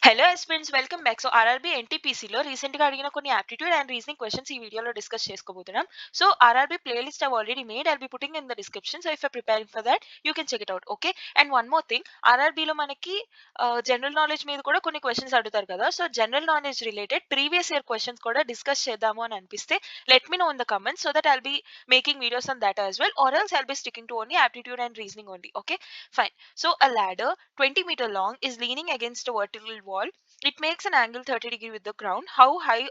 Hello aspirants welcome back. So RRB ఎన్టీపీసీలో రీసెంట్గా అడిగిన కొన్ని యాప్టిట్యూడ్ అండ్ రీజనింగ్ క్వశ్చన్స్ ఈ వీడియోలో డిస్కస్ చేసుకోబోతున్నాం. So RRB playlist I've already made. I'll be putting in the description. So if you're preparing for that, you can check it out. Okay. And one more thing, ఆర్ఆర్బీలో మనకి general knowledge మీద కూడా కొన్ని questions అడుగుతారు కదా. So general knowledge related previous year questions కూడా discuss చేద్దాము అని అనిపిస్తే let me know in the comments so that I'll be making videos on that as well, or else I'll be sticking to only aptitude and reasoning only. Okay, fine. So a ladder 20-meter long is leaning against a vertical wall. It makes an angle 30 degree with the ground. How high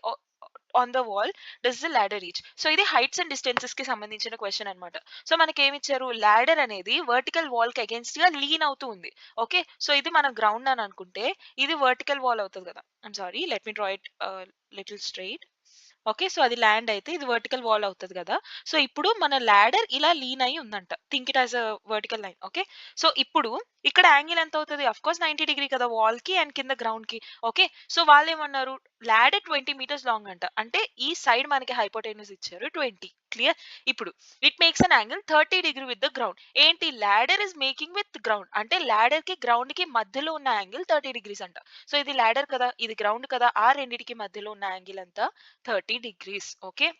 on the wall does the ladder reach? So ఇది heights and distances కి సంబంధించిన question అనమాట. So మనకి ఏమి ఇచ్చారు, ladder అనేది vertical wall కి against గా లీన్ అవుతూ ఉంది. ఓకే, సో ఇది మన గ్రౌండ్ అని అనుకుంటే ఇది వర్టికల్ వాల్ అవుతుంది కదా. I'm sorry, let me draw it little straight. Okay, so అది ల్యాండ్ అయితే ఇది వర్టికల్ వాల్ అవుతుంది కదా. సో ఇప్పుడు మన ల్యాడర్ ఇలా లీన్ అయి ఉందంట, think it as a vertical line. Okay, so ఇప్పుడు ఇక్కడ యాంగిల్ ఎంత అవుతుంది, అఫ్ కోర్స్ 90 డిగ్రీ కదా వాల్ కి అండ్ కింద గ్రౌండ్ కి. ఓకే, సో వాళ్ళు ఏమన్నారు, ల్యాడర్ 20 meters లాంగ్ అంట, అంటే ఈ సైడ్ మనకి హైపోటెన్యూస్ ఇచ్చారు 20. క్లియర్. ఇప్పుడు it makes an angle 30 degree with the ground. ఏంటి, ladder is making with ground అంటే ల్యాడర్ కి గ్రౌండ్ కి మధ్యలో ఉన్న యాంగిల్ 30 degrees అంట. సో ఇది ల్యాడర్ కదా, ఇది గ్రౌండ్ కదా, ఆ రెండిటికి మధ్యలో ఉన్న యాంగిల్ అంతా 30 degrees. Okay,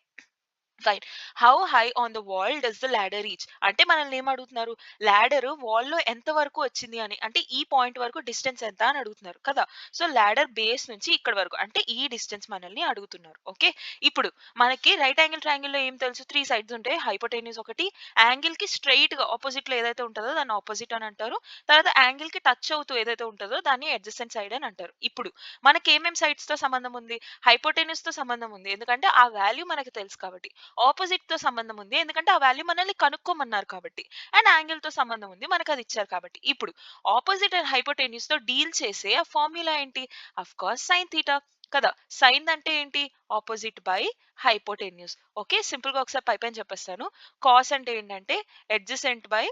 fine. How high on the wall does the ladder reach అంటే మనల్ని ఏం అడుగుతున్నారు, ల్యాడర్ వాల్ లో ఎంత వరకు వచ్చింది అని, అంటే ఈ పాయింట్ వరకు డిస్టెన్స్ ఎంత అని అడుగుతున్నారు కదా. సో ల్యాడర్ బేస్ నుంచి ఇక్కడ వరకు అంటే ఈ డిస్టెన్స్ మనల్ని అడుగుతున్నారు. ఓకే, ఇప్పుడు మనకి రైట్ యాంగిల్ ట్రయాంగిల్ లో ఏం తెలుసు, 3 sides ఉంటాయి, హైపోటెన్యూస్ ఒకటి, యాంగిల్ కి స్ట్రైట్ గా ఆపోజిట్ లో ఏదైతే ఉంటుందో దాన్ని ఆపోజిట్ అని అంటారు. తర్వాత యాంగిల్ కి టచ్ అవుతూ ఏదైతే ఉంటుందో దాన్ని అడ్జసెంట్ సైడ్ అని అంటారు. ఇప్పుడు మనకి ఏమేం సైడ్స్ తో సంబంధం ఉంది, హైపోటెన్యూస్ తో సంబంధం ఉంది ఎందుకంటే ఆ వాల్యూ మనకి తెలుసు కాబట్టి. ఆపోజిట్ తో సంబంధం ఉంది ఎందుకంటే ఆ వాల్యూ మనల్ని కనుక్కోమన్నారు కాబట్టి. అండ్ యాంగిల్ తో సంబంధం ఉంది, మనకు అది ఇచ్చారు కాబట్టి. ఇప్పుడు ఆపోజిట్ అండ్ హైపోటెన్యూస్ తో డీల్ చేసే ఆ ఫార్ములా ఏంటి, అఫ్ కోర్స్ సైన్ థీటా కదా. సైన్ అంటే ఏంటి, opposite by hypotenuse. Okay, simple గా ఒకసారి పైపైన చెప్పేస్తాను. కాస్ అంటే ఏంటంటే అడ్జసెంట్ బై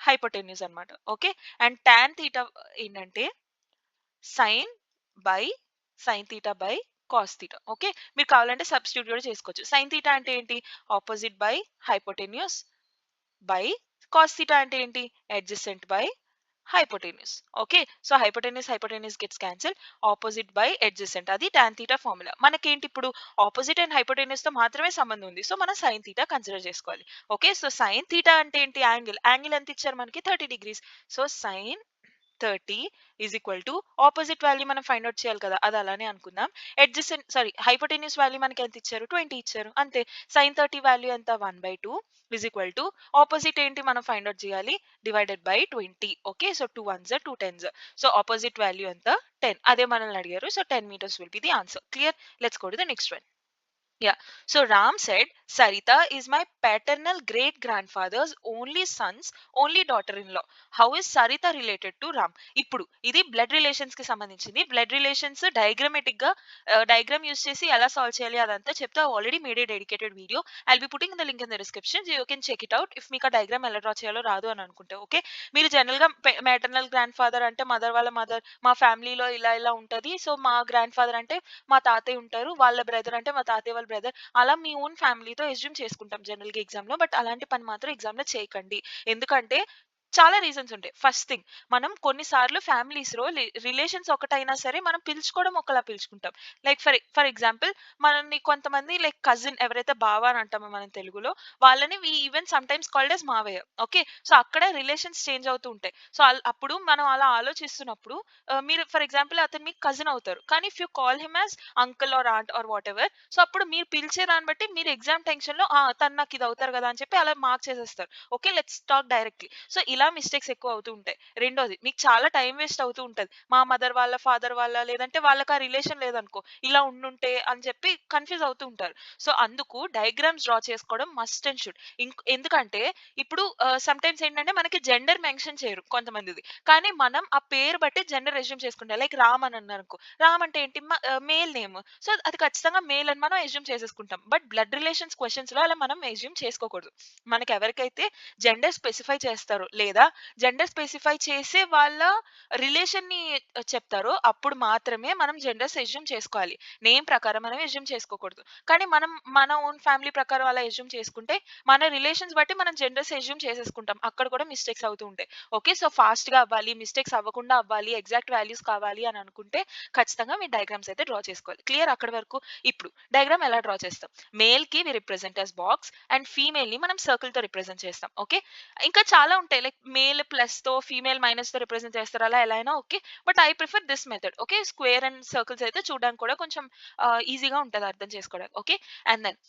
హైపోటెన్యూస్ అన్నమాట. ఓకే, అండ్ టాన్ థీటా ఏంటంటే sine by sine theta by cos theta. Okay, మీరు కావాలంటే సబ్స్టిట్యూట్ కూడా చేసుకోవచ్చు. సైన్ థీటా అంటే ఏంటి, opposite by hypotenuse by cos theta అంటే ఏంటి, adjacent by hypotenuse. Okay, so hypotenuse hypotenuse gets cancel, opposite by adjacent, అది టాన్ థీటా ఫార్ములా. మనకేంటి ఇప్పుడు ఆపోజిట్ అండ్ హైపోటెన్యూస్ తో మాత్రమే సంబంధం ఉంది, సో మనం సైన్ థీటా కన్సిడర్ చేసుకోవాలి. ఓకే, సో సైన్ థీటా అంటే ఏంటి, యాంగిల్. యాంగిల్ ఎంత ఇచ్చారు మనకి, 30 degrees. So sine 30 is equal to opposite value మనం ఫైండ్ అవుట్ చేయాలి కదా, అది అలానే అనుకుందాం. అడ్జసెంట్ సారీ హైపోటెన్యూస్ వాల్యూ మనకి ఎంత ఇచ్చారు, 20 ఇచ్చారు, అంతే. సైన్ 30 వాల్యూ ఎంత, 1/2 ఈజ్ ఈక్వల్ టు ఆపోజిట్ ఏంటి మనం ఫైండ్ అవుట్ చేయాలి, divided by 20. Okay, so 2 ones 2 10s. So opposite value ఎంత, 10. అదే మనల్ని అడిగారు, so 10 meters will be the answer. Clear. Let's go to the next one. Yeah. So Ram said, Sarita is my paternal great grandfather's only son's only daughter-in-law. How is Sarita related to Ram? ఇప్పుడు ఇది blood relations కి సంబంధించింది. Blood relations డయాగ్రామేటిక్ గా diagram use చేసి ఎలా solve చేయాలి అదంతా చెప్తే already made a dedicated video. I'll be putting the link in the description, you can check it out if మీకు ఆ డయాగ్రామ్ ఎలా డ్రా చేయాలో రాదు అని అనుకుంటే. ఓకే, మీరు జనరల్ గా మ్యాటర్నల్ గ్రాండ్ ఫాదర్ అంటే మదర్ వాళ్ళ మదర్, మా ఫ్యామిలీలో ఇలా ఇలా ఉంటది, సో మా గ్రాండ్ ఫాదర్ అంటే మా తాతయ్య ఉంటారు, వాళ్ళ బ్రదర్ అంటే మా తాతయ్య వాళ్ళ బ్రదర్, అలా మీ ఓన్ ఫ్యామిలీతో ఎస్యూమ్ చేసుకుంటాం జనరల్ గా ఎగ్జామ్ లో. బట్ అలాంటి పని మాత్రం ఎగ్జామ్ లో చేయకండి, ఎందుకంటే చాలా రీజన్స్ ఉంటాయి. ఫస్ట్ థింగ్, మనం కొన్నిసార్లు ఫ్యామిలీస్ లో రిలేషన్స్ ఒకటైనా సరే మనం పిలుచుకోవడం ఒకలా పిలుచుకుంటాం. లైక్ ఫర్ ఎగ్జాంపుల్, మనల్ని కొంతమంది లైక్ కజిన్ ఎవరైతే బావ అని అంటామో మనం తెలుగులో, వాళ్ళని we even sometimes called as మావయ్య. ఓకే, సో అక్కడ రిలేషన్స్ చేంజ్ అవుతూ ఉంటాయి. సో అప్పుడు మనం అలా ఆలోచిస్తున్నప్పుడు మీరు ఫర్ ఎగ్జాంపుల్ అతను మీకు కజిన్ అవుతారు, కానీ if you call him as uncle or aunt or whatever, so అప్పుడు మీరు పిలిచే దాన్ని బట్టి మీరు ఎగ్జామ్ టెన్షన్ లో తను నాకు ఇది అవుతారు కదా అని చెప్పి అలా మార్క్ చేసేస్తారు. Okay, let's talk directly. So ఇలా మిస్టేక్స్ ఎక్కువ అవుతూ ఉంటాయి. రెండోది, మీకు చాలా టైం వేస్ట్ అవుతూ ఉంటది. మా మదర్ వాళ్ళ ఫాదర్ వాళ్ళ లేదంటే వాళ్ళకి ఆ రిలేషన్ లేదనుకో, ఇలా ఉండుంటే అని చెప్పి కన్ఫ్యూజ్ అవుతూ ఉంటారు. సో అందుకు డయాగ్రామ్స్ డ్రా చేసుకోవడం మస్ట్ అండ్ షుడ్. ఎందుకంటే ఇప్పుడు సమ్ టైమ్స్ ఏంటంటే మనకి జెండర్ మెన్షన్ చేయరు కొంతమందిది, కానీ మనం ఆ పేరు బట్టి జెండర్ ఎస్యూమ్ చేసుకుంటాం. లైక్ రామ్ అని అన్నారనుకో, రామ్ అంటే ఏంటి, మేల్ నేమ్, సో అది ఖచ్చితంగా మేల్ అని మనం ఎస్యూమ్ చేసేసుకుంటాం. బట్ బ్లడ్ రిలేషన్స్ క్వశ్చన్స్ లో అలా మనం ఎస్యూమ్ చేసుకోకూడదు. మనకి ఎవరికైతే జెండర్ స్పెసిఫై చేస్తారో, లేదా జెండర్ స్పెసిఫై చేసే వాళ్ళ రిలేషన్‌ని చెప్తారో అప్పుడు మాత్రమే మనం జెండర్స్ అస్యూమ్ చేసుకోవాలి. నేమ్ ప్రకారం మనం అస్యూమ్ చేసుకోకూడదు. కానీ మనం మన ఓన్ ఫ్యామిలీ ప్రకారం అలా అస్యూమ్ చేసుకుంటే మన రిలేషన్స్ బట్టి మనం జెండర్స్ అస్యూమ్ చేసేసుకుంటాం. అక్కడ కూడా మిస్టేక్స్ అవుతూ ఉంటాయి. ఓకే. సో, ఫాస్ట్‌గా అవ్వాలి, మిస్టేక్స్ అవ్వకుండా అవ్వాలి, ఎగ్జాక్ట్ వాల్యూస్ కావాలి అని అనుకుంటే ఖచ్చితంగా మీరు డయాగ్రామ్స్ అయితే డ్రా చేసుకోవాలి. క్లియర్ అక్కడి వరకు? ఇప్పుడు డయాగ్రామ్ ఎలా డ్రా చేస్తాం? మేల్‌కి we represent as box and ఫీమేల్‌ని మనం సర్కిల్‌తో రిప్రజెంట్ చేస్తాం. ఓకే. ఇంకా చాలా ఉంటాయి. లైక్ మేల్ ప్లస్‌తో, ఫీమేల్ మైనస్‌తో రిప్రజెంట్ చేస్తారు. అలా ఎలా అయినా okay. But I prefer this method. Okay. Square and circles అయితే చూడడానికి కూడా కొంచెం ఈజీగా ఉంటది అర్థం చేసుకోవడానికి. Okay. And then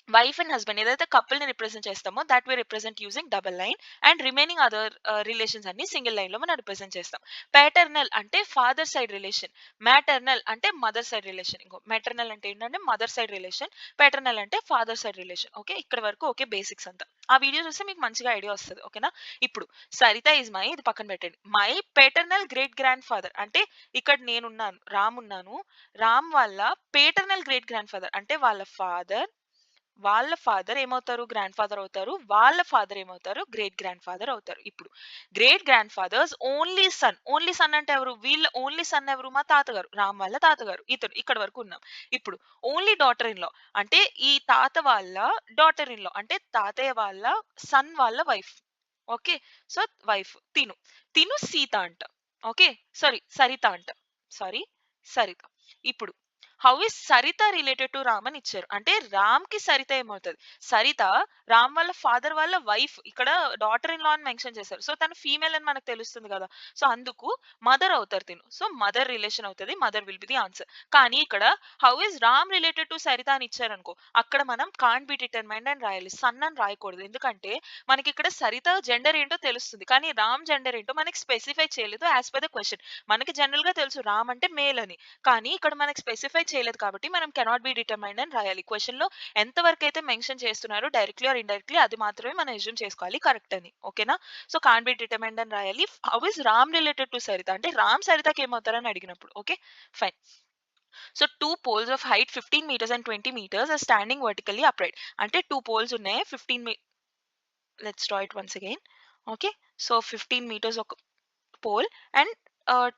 wife and husband ఏదైతే కపుల్ ని రిప్రజెంట్ చేస్తామో that we represent using double line and remaining other relations అన్ని సింగిల్ లైన్ లో మనం రిప్రజెంట్ చేస్తాం. పేటర్నల్ అంటే ఫాదర్ సైడ్ రిలేషన్, మ్యాటర్నల్ అంటే మదర్ సైడ్ రిలేషన్. ఇంకో మెటర్నల్ అంటే ఏంటంటే మదర్ సైడ్ రిలేషన్, పేటర్నల్ అంటే ఫాదర్ సైడ్ రిలేషన్. ఓకే. ఇక్కడ వరకు ఓకే బేసిక్స్ అంతా. ఆ వీడియో చూస్తే మీకు మంచిగా ఐడియా వస్తుంది. ఓకేనా. ఇప్పుడు సరిత ఇస్ మై, ఇది పక్కన పెట్టండి, మై పేటర్నల్ గ్రేట్ గ్రాండ్ ఫాదర్ అంటే ఇక్కడ నేనున్నాను, రామ్ ఉన్నాను, రామ్ వాళ్ళ పేటర్నల్ గ్రేట్ గ్రాండ్ ఫాదర్ అంటే వాళ్ళ ఫాదర్ ఏమవుతారు? గ్రాండ్ ఫాదర్ అవుతారు. వాళ్ళ ఫాదర్ ఏమవుతారు? గ్రేట్ గ్రాండ్ ఫాదర్ అవుతారు. ఇప్పుడు great grandfathers only son. Only son అంటే ఎవరు? వీళ్ళ ఓన్లీ సన్ ఎవరు? మా తాతగారు. రామ్ వాళ్ళ తాతగారు. ఇతను ఇక్కడ వరకు ఉన్నాం. ఇప్పుడు ఓన్లీ డాటర్ ఇన్ లా అంటే ఈ తాత వాళ్ళ డాటర్ ఇన్ లా అంటే తాతయ్య వాళ్ళ సన్ వాళ్ళ వైఫ్. ఓకే. సో, వైఫ్ తిను సీత అంట. ఓకే. సరిత అంట. సారీ, సరిత. ఇప్పుడు how is Saritha related to Ram అని ఇచ్చారు. అంటే రామ్ కి సరిత ఏమవుతది? సరిత రామ్ వాళ్ళ ఫాదర్ వాళ్ళ వైఫ్. ఇక్కడ డాటర్ ఇన్ లా అని మెన్షన్ చేశారు. సో, తను ఫీమేల్ అని మనకు తెలుస్తుంది కదా! సో, అందుకు మదర్ అవుతారు తిను. సో, మదర్ రిలేషన్ అవుతది. Mother will be the answer. కానీ ఇక్కడ how is Ram related to Saritha అని ఇచ్చారనుకో, అక్కడ మనం కాంట్ బి డిటర్మైన్డ్ అని రాయాలి. సన్ అని రాయకూడదు. ఎందుకంటే మనకి ఇక్కడ సరిత జెండర్ ఏంటో తెలుస్తుంది. కానీ రామ్ జెండర్ ఏంటో మనకి స్పెసిఫై చేయలేదు యాస్ పర్ ద క్వెషన్. మనకి జనరల్ గా తెలుసు రామ్ అంటే మేల్ అని. కానీ ఇక్కడ మనకి స్పెసిఫై చేయలేదు కాబట్టి మనం కెనాట్ బి డిటర్మైన్డ్ అని రాయాలి. క్వెషన్ లో ఎంత వరకు అయితే మెన్షన్ చేస్తున్నారో డైరెక్ట్లీ ఆర్ ఇండైరెక్ట్లీ అది మాత్రమే మనం అస్యూమ్ చేసుకోవాలి కరెక్ట్ అని. ఓకేనా. సో, కాన్ బి డిటర్మైన్డ్ అని రాయాలి. How is Ram related to Sarita అంటే రామ్ సరితకి ఏమవుతారని అడిగినప్పుడు. Okay. Fine. So, two poles of height 15 meters and 20 meters are standing vertically upright. అంటే టూ పోల్స్ ఉన్నాయి. 15 let's draw it once again. Okay. So, 15 meters ఒక pole and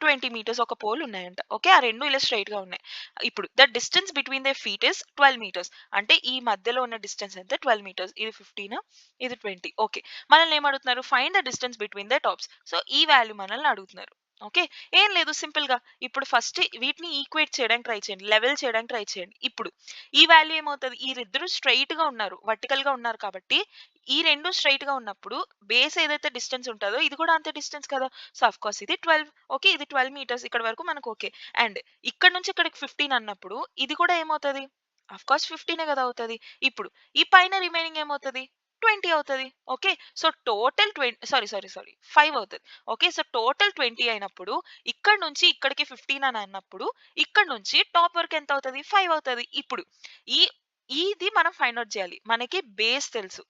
20 meters ఒక pole ఉన్నాయంట. Okay. ఆ రెండు ఇలా స్ట్రైట్ గా ఉన్నాయి. ఇప్పుడు the distance between the feet is 12 meters. అంటే ఈ మధ్యలో ఉన్న డిస్టెన్స్ ఎంత? 12 మీటర్స్. ఇది 15, ఇది 20. ఓకే. మనల్ని ఏమడుగుతున్నారు? Find the distance between the tops. So, ఈ వాల్యూ మనల్ని అడుగుతున్నారు. ఓకే. ఏం లేదు, సింపుల్ గా ఇప్పుడు ఫస్ట్ వీటిని ఈక్వేట్ చేయడానికి ట్రై చేయండి, లెవెల్ చేయడానికి ట్రై చేయండి. ఇప్పుడు ఈ వాల్యూ ఏమవుతది? ఈ ఇద్దరు స్ట్రైట్ గా ఉన్నారు, వర్టికల్ గా ఉన్నారు కాబట్టి ఈ రెండు స్ట్రైట్ గా ఉన్నప్పుడు బేస్ ఏదైతే డిస్టెన్స్ ఉంటుందో ఇది కూడా అంతే డిస్టెన్స్ కదా! సో, ఆఫ్ కోర్స్ ఇది 12. ఓకే. ఇది 12 మీటర్స్. ఇక్కడ వరకు మనకు ఓకే. అండ్ ఇక్కడ నుంచి ఇక్కడికి 15 అన్నప్పుడు ఇది కూడా ఏమవుతది? ఆఫ్ కోర్స్ 15 కదా అవుతది. ఇప్పుడు ఈ పైన రిమైనింగ్ ఏమవుతది? 20 అవుతది. ఓకే. సో, టోటల్ 5 అవుతది. ఓకే. సో, టోటల్ 20 అయినప్పుడు ఇక్కడ నుంచి ఇక్కడికి 15 అని అన్నప్పుడు ఇక్కడ నుంచి టాప్ వరకు ఎంత అవుతది? 5 అవుతది. ఇప్పుడు ఈ ఇది మనం ఫైండ్ ఔట్ చేయాలి. మనకి బేస్ తెలుసు,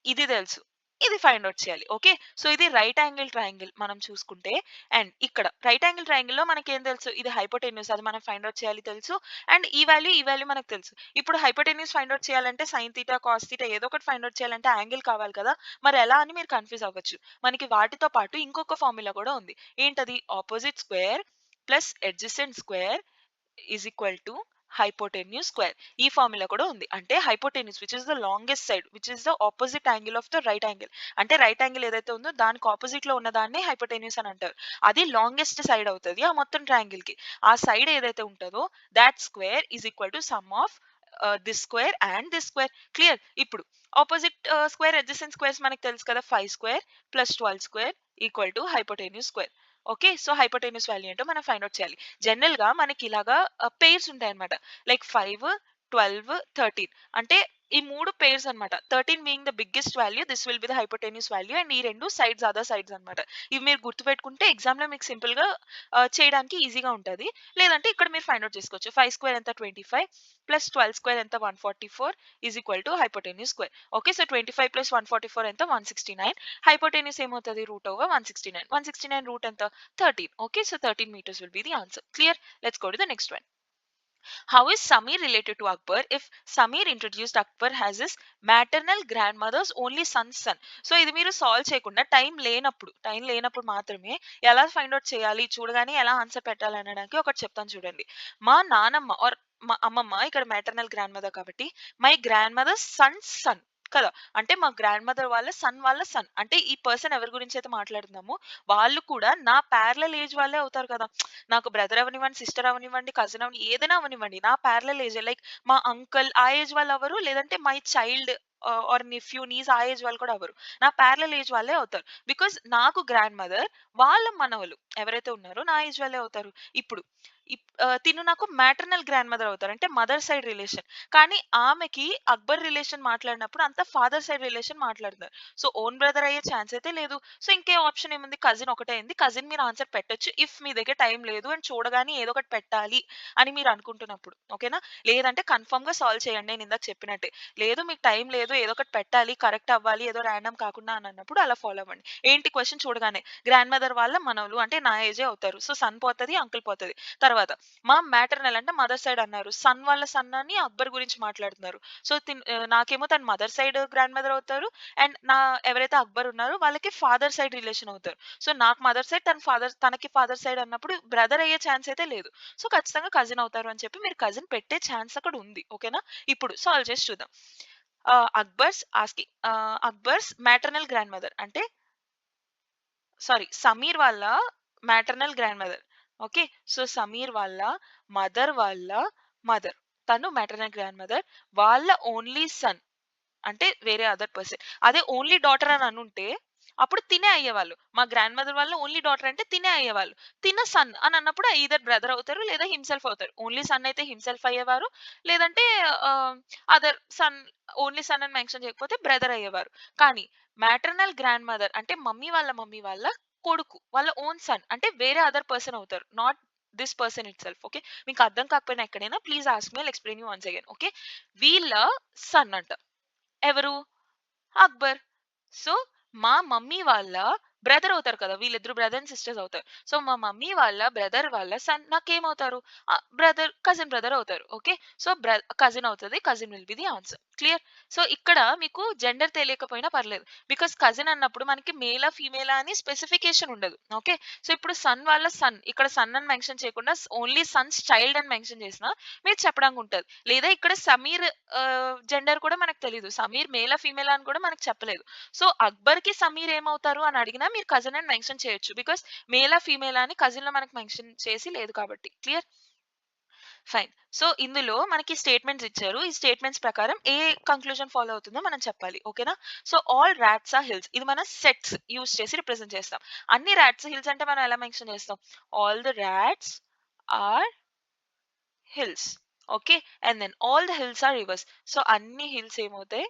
ఇది తెలుసు, ఇది ఫైండ్ ఔట్ చేయాలి. ఓకే. సో, ఇది రైట్ యాంగిల్ ట్రయాంగిల్ మనం చూసుకుంటే అండ్ ఇక్కడ రైట్ యాంగిల్ ట్రయాంగిల్‌లో మనకేం తెలుసు? ఇది హైపోటెన్యూస్, అది మనం ఫైండ్ ఔట్ చేయాలి తెలుసు. అండ్ ఈ వాల్యూ మనకు తెలుసు. ఇప్పుడు హైపోటెన్యూస్ ఫైండ్ ఔట్ చేయాలంటే సైన్ థీటా, కాస్ థీటా ఏదో ఒకటి ఫైండ్ ఔట్ చేయాలంటే యాంగిల్ కావాలి కదా! మరి ఎలా అని మీరు కన్‌ఫ్యూజ్ అవ్వచ్చు. మనకి వాటితో పాటు ఇంకొక ఫార్ములా కూడా ఉంది. ఏంటది? Opposite square plus adjacent square is equal to hypotenuse square. ఈ ఫార్ములా కూడా ఉంది. అంటే hypotenuse which is the longest side which is the opposite angle of the right angle. అంటే రైట్ యాంగిల్ ఏదైతే ఉందో దానికి ఆపోజిట్ లో ఉన్న దాన్ని హైపోటెన్యూస్ అని అంటారు. అది లాంగెస్ట్ సైడ్ అవుతది ఆ మొత్తం ట్రయాంగిల్ కి. ఆ సైడ్ ఏదైతే ఉంటుందో that square is equal to some of this square and this square. Clear. ఇప్పుడు ఆపోజిట్ స్క్వేర్ అడ్జసెంట్ స్క్వేర్స్ మనకు తెలుసు కదా. 5 square plus 12 square equal to hypotenuse square. Okay. So, hypotenuse value ఏంటో మనం ఫైండ్ ఔట్ చేయాలి. General గా మనకి ఇలాగా పెయిర్స్ ఉంటాయన్నమాట. లైక్ 5, 12, 13 అంటే ఈ మూడు పెయిర్స్ అన్నమాట. 13 being the biggest value, this will be the hypotenuse value and ఈ రెండు సైడ్స్ అదర్ సైడ్స్ అన్నమాట. ఇవి మీరు గుర్తుపెట్టుకుంటే ఎగ్జామ్ లో మీకు సింపుల్ గా చేయడానికి ఈజీగా ఉంటది. లేదంటే ఇక్కడ మీరు ఫైండ్ ఔట్ చేసుకోవచ్చు. 5 స్క్వేర్ ఎంత? 25 ప్లస్ 12 స్క్వేర్ ఎంత? 144 is equal to hypotenuse square. Okay. So, 25 plus 144 ఎంత? 169. హైపోటెన్యూస్ ఏమవుతది? Root over 169. 169 రూట్ ఎంత? 13. Okay, so 13 meters will be the answer. Clear? Let's go to the next one. How is Samir related to Akbar if Samir introduced Akbar as his maternal grandmother's only son's son? So ఇది మీరు solve చేయకుండా time లేనప్పుడు మాత్రమే ఎలా find out చేయాలి, చూడగానే ఎలా answer పెట్టాలి అనడానికి ఒకటి చెప్తాను చూడండి. మా నానమ్మ ఆర్ మా అమ్మమ్మ ఇక్కడ మ్యాటర్నల్ గ్రాండ్ మదర్ కాబట్టి మై గ్రాండ్ మదర్ సన్ కదా. అంటే మా గ్రాండ్ మదర్ వాళ్ళ సన్ అంటే ఈ పర్సన్ ఎవరి గురించి అయితే మాట్లాడుతున్నామో వాళ్ళు కూడా నా ప్యారలల్ ఏజ్ వాళ్ళే అవుతారు కదా. నాకు బ్రదర్ అవ్వనివ్వండి, సిస్టర్ అవ్వనివ్వండి, కజిన్ ఏదైనా అవ్వనివ్వండి, నా ప్యారలల్ ఏజ్ లైక్ మా అంకల్ ఆ ఏజ్ వాళ్ళు అవ్వరు, లేదంటే my child or nephew niece ఆ ఏజ్ వాళ్ళు కూడా అవ్వరు. నా ప్యారలల్ ఏజ్ వాళ్ళే అవుతారు. బికాజ్ నాకు గ్రాండ్ మదర్ వాళ్ళ మనవలు ఎవరైతే ఉన్నారో నా ఏజ్ వాళ్ళే అవుతారు. ఇప్పుడు తిను నాకు మ్యాటర్నల్ గ్రాండ్ మదర్ అవుతారు. అంటే మదర్ సైడ్ రిలేషన్. కానీ ఆమెకి అక్బర్ రిలేషన్ మాట్లాడినప్పుడు అంతా ఫాదర్ సైడ్ రిలేషన్ మాట్లాడుతున్నారు. సో ఓన్ బ్రదర్ అయ్యే ఛాన్స్ అయితే లేదు. సో ఇంకే ఆప్షన్ ఏముంది, కజిన్ ఒకటే అయింది. కజిన్ మీరు ఆన్సర్ పెట్టొచ్చు ఇఫ్ మీ దగ్గర టైం లేదు అండ్ చూడగానే ఏదో ఒకటి పెట్టాలి అని మీరు అనుకుంటున్నప్పుడు. ఓకేనా? లేదంటే కన్ఫర్మ్ గా సాల్వ్ చేయండి నేను ఇందాక చెప్పినట్టే. లేదు మీకు టైం లేదు, ఏదో ఒకటి పెట్టాలి, కరెక్ట్ అవ్వాలి, ఏదో ర్యాండమ్ కాకుండా అని అన్నప్పుడు అలా ఫాలో అవ్వండి. ఏంటి క్వశ్చన్ చూడగానే గ్రాండ్ మదర్ వాళ్ళ మనవలు అంటే నా ఏజే అవుతారు. సో సన్ పోతది, అంకుల్ పోతది. తర్వాత మా మ్యాటర్నల్ అంటే మదర్ సైడ్ అన్నారు. సన్ వాళ్ళ సన్ అని అక్బర్ గురించి మాట్లాడుతున్నారు. సో నాకేమో తన మదర్ సైడ్ గ్రాండ్ మదర్ అవుతారు. అండ్ ఎవరైతే అక్బర్ ఉన్నారో వాళ్ళకి ఫాదర్ సైడ్ రిలేషన్ అవుతారు. సో నాకు మదర్ సైడ్, తనకి ఫాదర్ సైడ్ అన్నప్పుడు బ్రదర్ అయ్యే ఛాన్స్ అయితే లేదు. సో ఖచ్చితంగా కజిన్ అవుతారు అని చెప్పి మీరు కజిన్ పెట్టే ఛాన్స్ అక్కడ ఉంది. ఓకేనా? ఇప్పుడు సాల్వ్ చేసి చూద్దాం. అక్బర్స్ మ్యాటర్నల్ గ్రాండ్ మదర్ అంటే సమీర్ వాళ్ళ maternal grand mother. Okay. So Sameer వాళ్ళ వాళ్ళ మదర్. తను మ్యాటర్నల్ గ్రాండ్ మదర్. వాళ్ళ ఓన్లీ సన్ అంటే వేరే అదర్ పర్సన్. అదే ఓన్లీ డాటర్ అని అనుంటే అప్పుడు తినే అయ్యేవాళ్ళు. మా గ్రాండ్ మదర్ వాళ్ళ ఓన్లీ డాటర్ అంటే తినే అయ్యేవాళ్ళు. తిన సన్ అని అన్నప్పుడు ఈదర్ బ్రదర్ అవుతారు లేదా హిమ్సెల్ఫ్ అవుతారు. ఓన్లీ సన్ అయితే హిమ్సెల్ఫ్ అయ్యేవారు. లేదంటే ఆహ్, అదర్ సన్ ఓన్లీ సన్ అని మెన్షన్ చేయకపోతే బ్రదర్ అయ్యేవారు. కానీ మ్యాటర్నల్ గ్రాండ్ మదర్ అంటే మమ్మీ వాళ్ళ కొడుకు. వాళ్ళ ఓన్ సన్ అంటే వేరే అదర్ పర్సన్ అవుతారు. Not this person itself. Okay. మీకు అర్థం కాకపోయినా ఎక్కడైనా please ask me, I will explain you once again. Okay. వీళ్ళ సన్ అంట. ఎవరు? అక్బర్. సో, మా మమ్మీ వాళ్ళ బ్రదర్ అవుతారు కదా! వీళ్ళిద్దరు బ్రదర్ అండ్ సిస్టర్స్ అవుతారు. సో, మా మమ్మీ వాళ్ళ బ్రదర్ వాళ్ళ సన్ నాకేమవుతారు? కజిన్ బ్రదర్ అవుతారు. ఓకే. సో, కజిన్ అవుతది. Cousin will be the answer. Clear? So, ఇక్కడ మీకు జెండర్ తెలియకపోయినా పర్లేదు. బికాజ్ కజిన్ అన్నప్పుడు మనకి మేలా, ఫీమేలా అని స్పెసిఫికేషన్ ఉండదు. ఓకే. సో, ఇప్పుడు సన్ వాళ్ళ సన్ ఇక్కడ సన్ అని మెన్షన్ చేయకుండా ఓన్లీ సన్స్ చైల్డ్ అని మెన్షన్ చేసినా మీరు చెప్పడానికి ఉంటది. లేదా ఇక్కడ సమీర్ జెండర్ కూడా మనకు తెలీదు. సమీర్ మేలా, ఫీమేలా అని కూడా మనకు చెప్పలేదు. సో, అక్బర్‌కి సమీర్ ఏమవుతారు అని అడిగినా మీరు కజిన్ అని మెన్షన్ చేయొచ్చు. బికాజ్ మేలా, ఫీమేలా అని కజిన్‌లో మనకు మెన్షన్ చేసి లేదు కాబట్టి. క్లియర్? ఫైన్. సో, ఇందులో మనకి స్టేట్మెంట్స్ ఇచ్చారు. ఈ స్టేట్మెంట్స్ ప్రకారం ఏ కంక్లూజన్ ఫాలో అవుతుందో మనం చెప్పాలి. ఓకేనా? So, all rats are hills. ఇది మనం సెట్స్ యూజ్ చేసి రిప్రజెంట్ చేస్తాం. అన్ని రాట్స్ హిల్స్ అంటే మనం ఎలా మెన్షన్ చేస్తాం? All the rats are hills. Okay. And then all the hills are rivers. So, అన్ని హిల్స్ ఏమవుతాయి?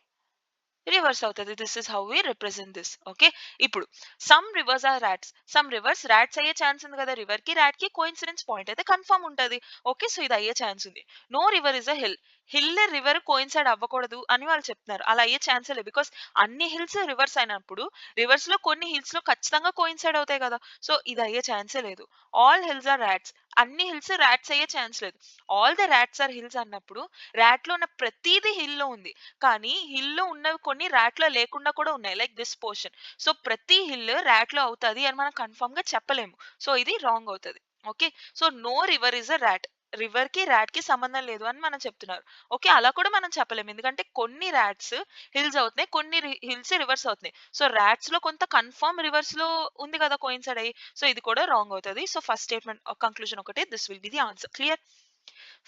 రివర్స్ అవుతది. This is how we represent this. Okay. ఇప్పుడు some rivers are rats. Some rivers rats అయ్యే chance ఉంది కదా! River కి rat కి coincidence point అయితే కన్ఫర్మ్ ఉంటది. ఓకే. సో ఇది అయ్యే ఛాన్స్ ఉంది. No river is a hill. Hill river coincide అవ్వకూడదు అని వాళ్ళు చెప్తున్నారు. అలా అయ్యే ఛాన్సే లేదు. బికాస్ అన్ని హిల్స్ రివర్స్ అయినప్పుడు రివర్స్ లో కొన్ని హిల్స్ లో ఖచ్చితంగా కోయిన్సైడ్ అవుతాయి కదా! సో ఇది అయ్యే ఛాన్సే లేదు. All hills are rats. అన్ని హిల్స్ రాట్స్ అయ్యే ఛాన్స్ లేదు. All the rats are hills అన్నప్పుడు రాట్ లో ఉన్న ప్రతీది హిల్ లో ఉంది. కానీ హిల్‌లో ఉన్నవి కొన్ని ర్యాట్‌లో లేకుండా కూడా ఉన్నాయి. Like this portion. సో, ప్రతి హిల్ ర్యాట్‌లో అవుతది అని మనం కన్ఫర్మ్‌గా చెప్పలేము. సో, ఇది రాంగ్ అవుతది. Okay. So, no river is a rat. రివర్‌కి, ర్యాట్‌కి సంబంధం లేదు అని మనం చెప్తున్నారు. ఓకే. అలా కూడా మనం చెప్పలేము. ఎందుకంటే కొన్ని ర్యాట్స్ హిల్స్ అవుతున్నాయి. కొన్ని హిల్స్ రివర్స్ అవుతున్నాయి. సో, ర్యాట్స్‌లో కొంత కన్ఫర్మ్ రివర్స్‌లో ఉంది కదా! కోయిన్సైడ్ అయ్యి. సో, ఇది కూడా రాంగ్ అవుతది. సో, ఫస్ట్ స్టేట్మెంట్ కంక్లూజన్ ఒకటే. This will be the answer. Clear?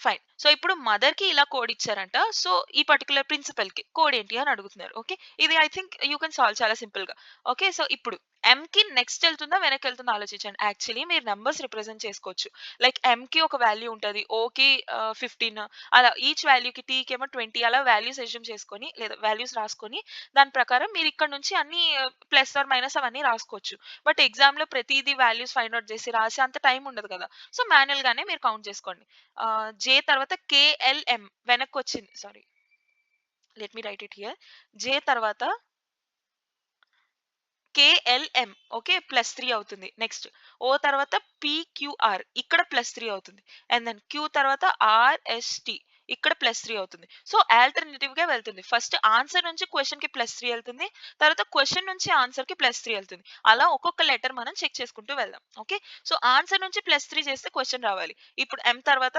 Fine. So, ఇప్పుడు మదర్‌కి ఇలా కోడ్ ఇచ్చారంట. సో, ఈ పర్టిక్యులర్ ప్రిన్సిపల్‌కి కోడ్ ఏంటి అని అడుగుతున్నారు. ఓకే. ఇది I think you can solve చాలా సింపుల్‌గా. ఓకే. సో, ఇప్పుడు ఎంకి నెక్స్ట్ ఎళ్తుందా? వెనకెళ్తుందా? ఆలోచించండి. యాక్చువల్లీ మీరు నంబర్స్ రిప్రజెంట్ చేసుకోవచ్చు. లైక్ ఎంకి ఒక వాల్యూ ఉంటది. ఓకి 15 అలా ఈచ్ వాల్యూకి టీకేమో 20 అలా వాల్యూస్ అస్యూమ్ చేసుకొని లేదా వాల్యూస్ రాసుకొని దాని ప్రకారం మీరు ఇక్కడ నుంచి అన్ని ప్లస్ ఆర్ మైనస్ అవన్నీ రాసుకోవచ్చు. బట్ ఎగ్జామ్‌లో ప్రతీది వాల్యూస్ ఫైండ్ ఔట్ చేసి రాసే అంత టైం ఉండదు కదా! సో, మాన్యుయల్‌గానే మీరు కౌంట్ చేసుకోండి. జే తర్వాత కేఎల్ఎం వెనక్కొచ్చింది. Sorry. Let me write it here. J తర్వాత కేఎల్ఎం ఓకే +3 అవుతుంది. నెక్స్ట్ ఓ తర్వాత పీక్యూఆర్ ఇక్కడ +3 అవుతుంది. అండ్ దెన్ క్యూ తర్వాత ఆర్ఎస్టీ ఇక్కడ +3 అవుతుంది. సో ఆల్టర్‌నేటివ్ గా వెళ్తుంది. ఫస్ట్ ఆన్సర్ నుంచి క్వెషన్‌కి +3 ఎళ్తుంది. తర్వాత క్వెషన్ నుంచి ఆన్సర్‌కి +3 ఎళ్తుంది. అలా ఒక్కొక్క లెటర్ మనం చెక్ చేసుకుంటూ వెళ్దాం. ఓకే. సో ఆన్సర్ నుంచి +3 చేస్తే క్వెషన్ రావాలి. ఇప్పుడు ఎం తర్వాత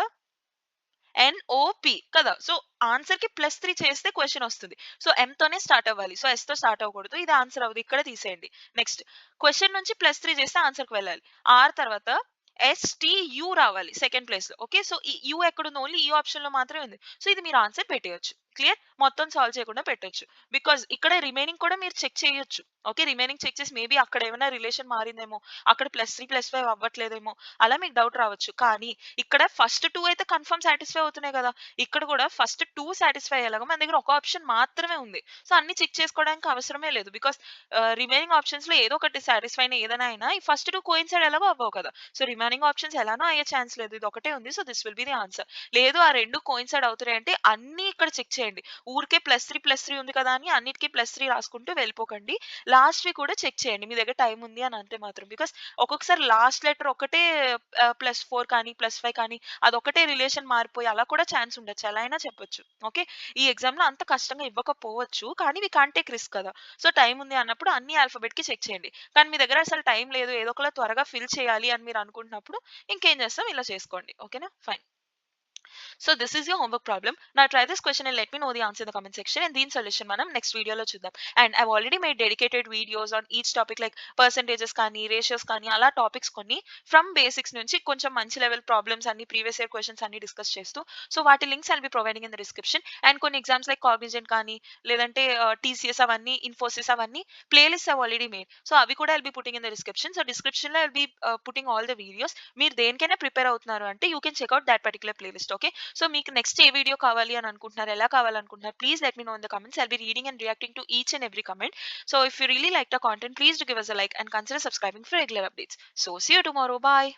ఎన్ఓపి కదా! సో ఆన్సర్‌కి +3 చేస్తే క్వెషన్ వస్తుంది. సో ఎంతోనే స్టార్ట్ అవ్వాలి. సో ఎస్‌తో స్టార్ట్ అవ్వకూడదు. ఇది ఆన్సర్ అవ్వదు. ఇక్కడ తీసేయండి. నెక్స్ట్ క్వెషన్ నుంచి +3 చేస్తే ఆన్సర్‌కి వెళ్ళాలి. ఆర్ తర్వాత ఎస్‌టియు రావాలి సెకండ్ ప్లేస్‌లో. ఓకే. సో ఈ యు ఎక్కడుంది? ఓన్లీ ఈ ఆప్షన్‌లో మాత్రమే ఉంది. సో ఇది మీరు ఆన్సర్ పెట్టేయొచ్చు. క్లియర్? మొత్తం సాల్వ్ చేయకుండా పెట్టొచ్చు. బికాజ్ ఇక్కడ రిమైనింగ్ కూడా మీరు చెక్ చేయొచ్చు. ఓకే. రిమైనింగ్ చెక్ చేసి మేబీ అక్కడ ఏమైనా రిలేషన్ మారిందేమో, అక్కడ +3, +5 అవ్వట్లేదేమో అలా మీకు డౌట్ రావచ్చు. కానీ ఇక్కడ ఫస్ట్ 2 అయితే కన్ఫర్మ్ సాటిస్ఫై అవుతున్నాయి కదా! ఇక్కడ కూడా ఫస్ట్ 2 సాటిస్ఫై అయ్యేలాగా మన దగ్గర ఒక ఆప్షన్ మాత్రమే ఉంది. సో అన్ని చెక్ చేసుకోవడానికి అవసరమే లేదు. బికాజ్ రిమైనింగ్ ఆప్షన్స్‌లో ఏదో ఒకటి సాటిస్ఫై అయిన ఏదైనా అయినా ఈ ఫస్ట్ 2 కోయిన్సైడ్ ఎలాగో అవ్వవు కదా! సో రిమైనింగ్ ఆప్షన్స్ ఎలానో అయ్యే ఛాన్స్ లేదు. ఇది ఒకటే ఉంది. So this will be the answer. లేదు ఆ 2 కోయిన్సైడ్ అవుతున్నాయి అంటే అన్నీ ఇక్కడ చెక్ చేయండి. ఊరికే +3 ఉంది కదా అని అన్నిటికి +3 రాసుకుంటూ వెళ్ళిపోకండి. లాస్ట్‌వి కూడా చెక్ చేయండి. మీ దగ్గర టైమ్ ఉంది అని అంటే మాత్రం. బికాజ్ ఒక్కొక్కసారి లాస్ట్ లెటర్ ఒకటే +4 కానీ, +5 కానీ అదొకటే రిలేషన్ మారిపోయి అలా కూడా ఛాన్స్ ఉండొచ్చు. ఎలా అయినా చెప్పొచ్చు. ఓకే. ఈ ఎగ్జామ్‌లో అంత కష్టంగా ఇవ్వకపోవచ్చు. కానీ వి కాంట్ టేక్ రిస్క్ కదా! సో టైమ్ ఉంది అన్నప్పుడు అన్ని ఆల్ఫాబెట్‌కి చెక్ చేయండి. కానీ మీ దగ్గర అసలు టైం లేదు. ఏదో ఒకలా త్వరగా ఫిల్ చేయాలి అని మీరు అనుకుంటున్నప్పుడు ఇంకేం చేస్తాం ఇలా చేసుకోండి. ఓకేనా? Fine. So this is your homework problem. Now try this question and let me know the answer in the comment section and దీని సొల్యూషన్ మనం నెక్స్ట్ వీడియోలో చూద్దాం. And I've already made dedicated videos on each topic like percentages కానీ, ratios కానీ అలా topics కొన్ని from basics నుంచి కొంచెం మంచి లెవెల్ ప్రాబ్లమ్స్ అన్ని ప్రీవియస్ ఇయర్ క్వెషన్స్ అన్ని డిస్కస్ చేస్తూ సో వాటి links I'll be providing in the description. And కొన్ని ఎగ్జామ్స్ లైక్ కాగ్నిజెంట్ కానీ లేదంటే టీసీఎస్ అవన్నీ ఇన్ఫోసిస్ అవన్నీ playlist I've already made. So అవి కూడా I'll be putting in the description. So డిస్క్రిప్షన్‌లో I'll be putting all the videos. మీరు దేనికైనా ప్రిపేర్ అవుతున్నారు అంటే you can check out that particular playlist. Okay. So మీకు నెక్స్ట్ ఏ వీడియో కావాలి అని అనుకుంటున్నారు? ఎలా కావాలనుకుంటున్నారు? Please let me know in the comments. I'll be reading and reacting to each and every comment. So if you really liked our content, please do give us a like and consider subscribing for regular updates. So see you tomorrow. Bye.